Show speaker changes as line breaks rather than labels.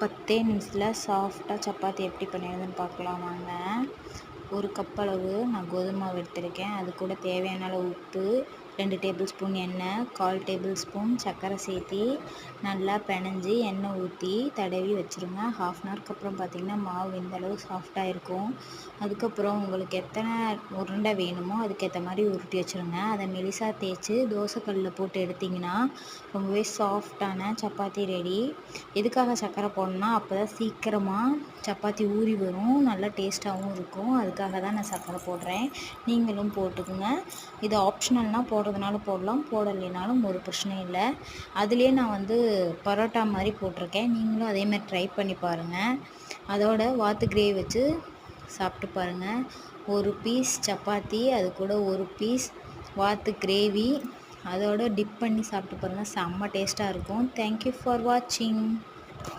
10 நிமிஷத்தில் சாஃப்டாக சப்பாத்தி எப்படி பண்ணிடுறதுன்னு பார்க்கலாம் வாங்க. ஒரு கப் அளவு நான் கோதுமை மாவு எடுத்திருக்கேன். அது கூட தேவையான அளவு உப்பு, 2 டேபிள் ஸ்பூன் எண்ணெய், 1/4 டேபிள் ஸ்பூன் சர்க்கரை சேர்த்தி நல்லா பிணைஞ்சி எண்ணெய் ஊற்றி தடவி வச்சுருங்க. 1/2 அன் ஹவருக்கு அப்புறம் பார்த்திங்கன்னா மாவு இந்த அளவு சாஃப்டாக இருக்கும். அதுக்கப்புறம் உங்களுக்கு எத்தனை உருண்டை வேணுமோ அதுக்கேற்ற மாதிரி உருட்டி வச்சுருங்க. அதை மெலிசாக தேய்ச்சி தோசைக்கல்லில் போட்டு எடுத்திங்கன்னா ரொம்பவே சாஃப்டான சப்பாத்தி ரெடி. எதுக்காக சர்க்கரை போடணும்னா அப்போ தான் சீக்கிரமாக சப்பாத்தி ஊறி வரும், நல்லா டேஸ்ட்டாகவும் இருக்கும். அதுக்காக தான் நான் சர்க்கரை போடுறேன். நீங்களும் போட்டுக்குங்க. இது ஆப்ஷனல்னால் போடுறதுனால போடலாம், போடலைனாலும் ஒரு பிரச்சனையும் இல்லை. அதுலேயே நான் பரோட்டா மாதிரி போட்டிருக்கேன். நீங்களும் அதேமாதிரி ட்ரை பண்ணி பாருங்கள். அதோட வாத்து கிரேவி வச்சு சாப்பிட்டு பாருங்கள். ஒரு பீஸ் சப்பாத்தி, அது கூட ஒரு பீஸ் வாத்து கிரேவி, அதோட டிப் பண்ணி சாப்பிட்டு பாருங்கள். செம்ம டேஸ்ட்டாக இருக்கும். தேங்க்யூ ஃபார் வாட்சிங்.